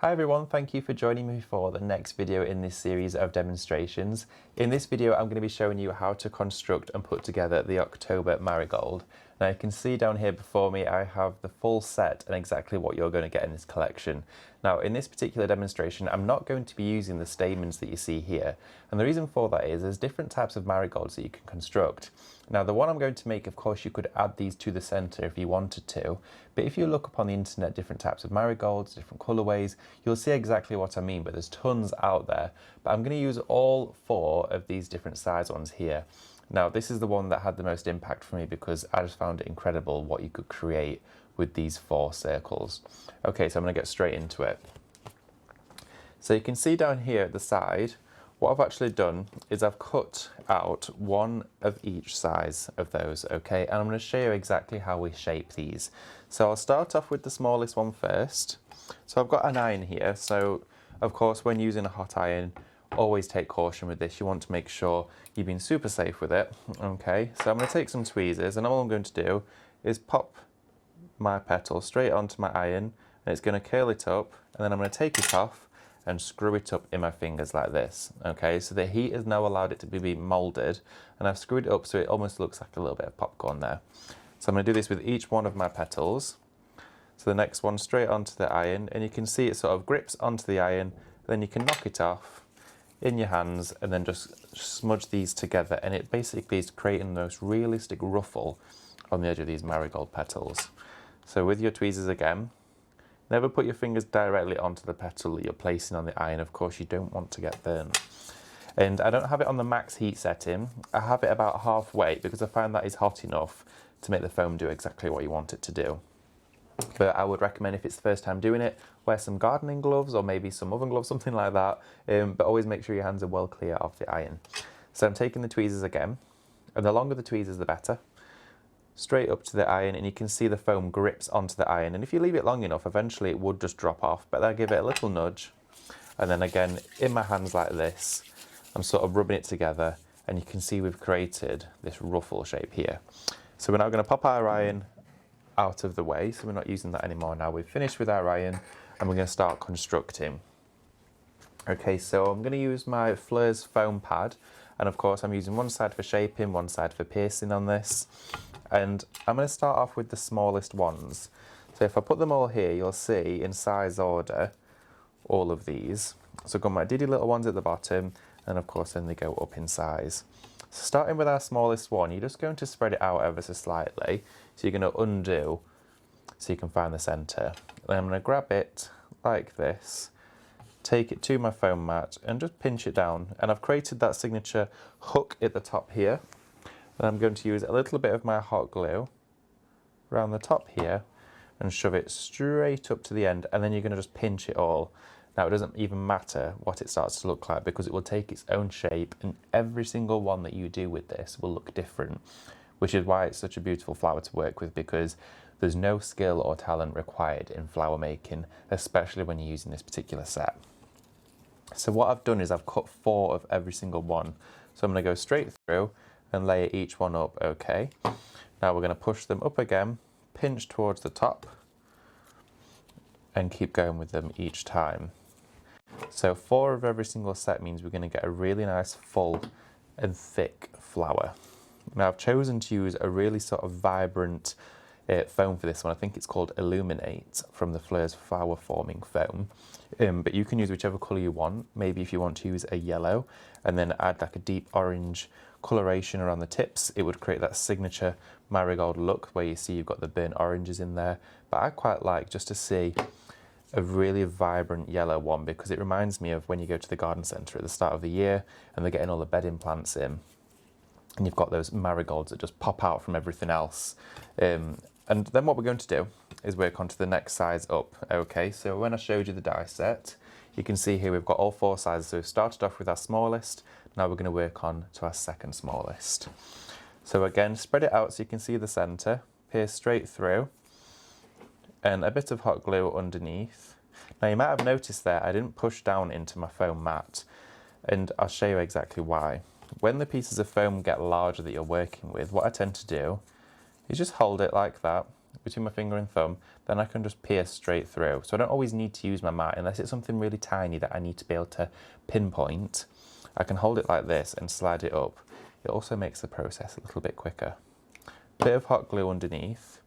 Hi everyone, thank you for joining me for the next video in this series of demonstrations. In this video I'm going to be showing you how to construct and put together the October Marigold. Now you can see down here before me I have the full set and exactly what you're going to get in this collection. Now in this particular demonstration I'm not going to be using the stamens that you see here, and the reason for that is there's different types of marigolds that you can construct. Now the one I'm going to make, of course you could add these to the centre if you wanted to, but if you look up on the internet different types of marigolds, different colourways, you'll see exactly what I mean, but there's tons out there. But I'm going to use all four of these different size ones here. Now this is the one that had the most impact for me because I just found it incredible what you could create with these four circles. Okay, so I'm going to get straight into it. So you can see down here at the side, what I've actually done is I've cut out one of each size of those, okay? And I'm going to show you exactly how we shape these. So I'll start off with the smallest one first. So I've got an iron here, so of course when using a hot iron, always take caution with this. You want to make sure you've been super safe with it, okay? So I'm going to take some tweezers, and all I'm going to do is pop my petal straight onto my iron, and it's going to curl it up, and then I'm going to take it off and screw it up in my fingers like this, okay? So the heat has now allowed it to be moulded, and I've screwed it up so it almost looks like a little bit of popcorn there. So I'm going to do this with each one of my petals. So the next one straight onto the iron, and you can see it sort of grips onto the iron, then you can knock it off in your hands and then just smudge these together, and it basically is creating the most realistic ruffle on the edge of these marigold petals. So with your tweezers again, never put your fingers directly onto the petal that you're placing on the iron. Of course, you don't want to get burned. And I don't have it on the max heat setting. I have it about halfway because I find that is hot enough to make the foam do exactly what you want it to do. But I would recommend, if it's the first time doing it, wear some gardening gloves or maybe some oven gloves, something like that. But always make sure your hands are well clear of the iron. So I'm taking the tweezers again, and the longer the tweezers, the better. Straight up to the iron, and you can see the foam grips onto the iron, and if you leave it long enough eventually it would just drop off, but I give it a little nudge, and then again in my hands like this I'm sort of rubbing it together, and you can see we've created this ruffle shape here. So we're now going to pop our iron out of the way, so we're not using that anymore now. We've finished with our iron and we're going to start constructing. Okay, so I'm going to use my Fleurs foam pad, and of course I'm using one side for shaping, one side for piercing on this. And I'm going to start off with the smallest ones. So if I put them all here, you'll see in size order all of these. So I've got my diddy little ones at the bottom, and of course then they go up in size. So starting with our smallest one, you're just going to spread it out ever so slightly. So you're going to undo so you can find the centre. Then I'm going to grab it like this, take it to my foam mat and just pinch it down. And I've created that signature hook at the top here. And I'm going to use a little bit of my hot glue around the top here and shove it straight up to the end, and then you're going to just pinch it all. Now it doesn't even matter what it starts to look like because it will take its own shape, and every single one that you do with this will look different, which is why it's such a beautiful flower to work with, because there's no skill or talent required in flower making, especially when you're using this particular set. So what I've done is I've cut 4 of every single one. So I'm going to go straight through and layer each one up, okay. Now we're going to push them up again, pinch towards the top, and keep going with them each time. So 4 of every single set means we're going to get a really nice full and thick flower. Now I've chosen to use a really sort of vibrant foam for this one. I think it's called Illuminate from the Fleurs flower forming foam. But you can use whichever colour you want. Maybe if you want to use a yellow and then add like a deep orange coloration around the tips, it would create that signature marigold look where you see you've got the burnt oranges in there. But I quite like just to see a really vibrant yellow one, because it reminds me of when you go to the garden centre at the start of the year and they're getting all the bedding plants in, and you've got those marigolds that just pop out from everything else. And then what we're going to do is work on to the next size up. Okay, so when I showed you the die set, you can see here we've got all 4 sizes. So we've started off with our smallest, now we're going to work on to our second smallest. So again, spread it out so you can see the centre, pierce straight through, and a bit of hot glue underneath. Now you might have noticed there I didn't push down into my foam mat, and I'll show you exactly why. When the pieces of foam get larger that you're working with, what I tend to do is just hold it like that between my finger and thumb, then I can just pierce straight through. So I don't always need to use my mat unless it's something really tiny that I need to be able to pinpoint. I can hold it like this and slide it up. It also makes the process a little bit quicker. Bit of hot glue underneath.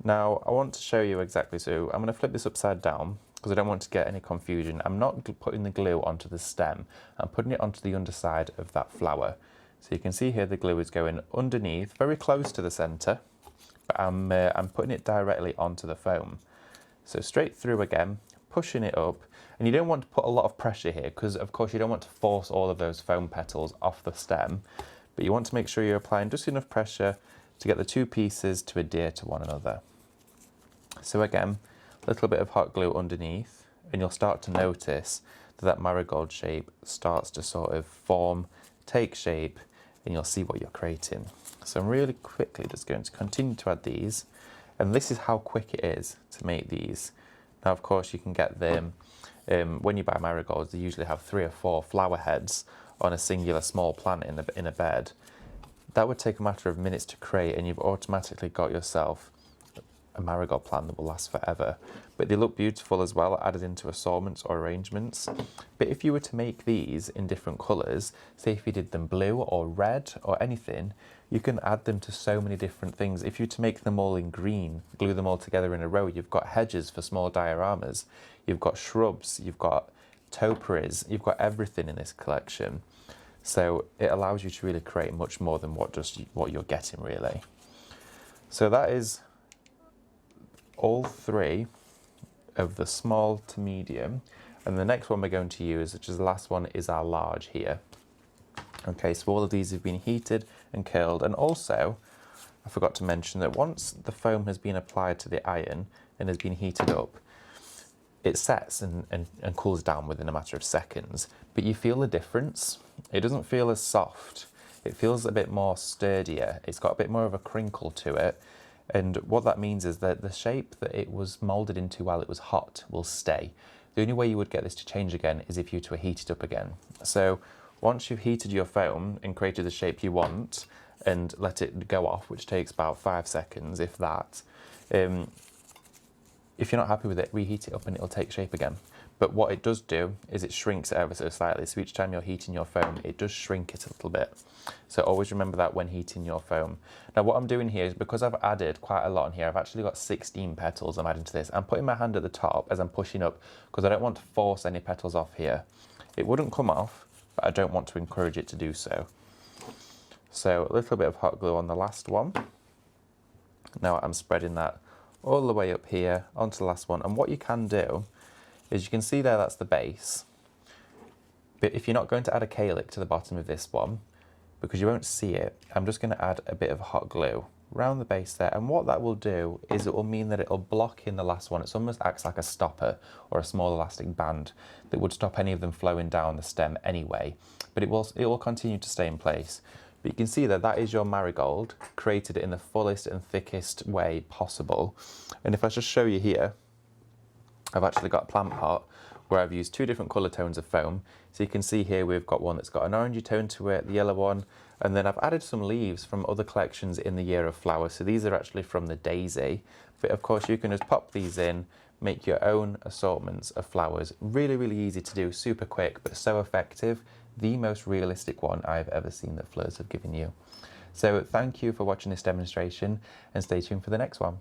Now I want to show you exactly, so I'm going to flip this upside down because I don't want to get any confusion. I'm not putting the glue onto the stem, I'm putting it onto the underside of that flower. So you can see here the glue is going underneath, very close to the centre, but I'm putting it directly onto the foam. So straight through again, pushing it up, and you don't want to put a lot of pressure here because of course you don't want to force all of those foam petals off the stem, but you want to make sure you're applying just enough pressure to get the two pieces to adhere to one another. So again, a little bit of hot glue underneath, and you'll start to notice that marigold shape starts to sort of form, take shape, and you'll see what you're creating. So I'm really quickly just going to continue to add these, and this is how quick it is to make these. Now of course you can get them, when you buy marigolds they usually have 3 or 4 flower heads on a singular small plant in a bed. That would take a matter of minutes to create, and you've automatically got yourself a marigold plant that will last forever. But they look beautiful as well, added into assortments or arrangements. But if you were to make these in different colours, say if you did them blue or red or anything, you can add them to so many different things. If you were to make them all in green, glue them all together in a row, you've got hedges for small dioramas, you've got shrubs, you've got topiaries, you've got everything in this collection. So it allows you to really create much more than what you're getting really. So that is all 3 of the small to medium, and the next one we're going to use, which is the last one, is our large here. Okay, so all of these have been heated and curled, and also I forgot to mention that once the foam has been applied to the iron and has been heated up, it sets and cools down within a matter of seconds, but you feel the difference. It doesn't feel as soft, it feels a bit more sturdier, it's got a bit more of a crinkle to it. And what that means is that the shape that it was moulded into while it was hot will stay. The only way you would get this to change again is if you were to heat it up again. So once you've heated your foam and created the shape you want and let it go off, which takes about 5 seconds, if that, if you're not happy with it, reheat it up and it'll take shape again. But what it does do is it shrinks it ever so slightly. So each time you're heating your foam, it does shrink it a little bit. So always remember that when heating your foam. Now what I'm doing here is, because I've added quite a lot in here, I've actually got 16 petals I'm adding to this. I'm putting my hand at the top as I'm pushing up because I don't want to force any petals off here. It wouldn't come off, but I don't want to encourage it to do so. So a little bit of hot glue on the last one. Now I'm spreading that all the way up here onto the last one. And what you can do is, you can see there that's the base, but if you're not going to add a calyx to the bottom of this one, because you won't see it, I'm just going to add a bit of hot glue around the base there, and what that will do is it will mean that it'll block in the last one. It almost acts like a stopper or a small elastic band that would stop any of them flowing down the stem anyway, but it will continue to stay in place. But you can see that that is your marigold created in the fullest and thickest way possible. And if I just show you here, I've actually got a plant pot where I've used 2 different colour tones of foam. So you can see here we've got one that's got an orangey tone to it, the yellow one, and then I've added some leaves from other collections in the Year of Flowers. So these are actually from the daisy, but of course you can just pop these in, make your own assortments of flowers. Really, really easy to do, super quick, but so effective. The most realistic one I've ever seen that Fleurs have given you. So thank you for watching this demonstration, and stay tuned for the next one.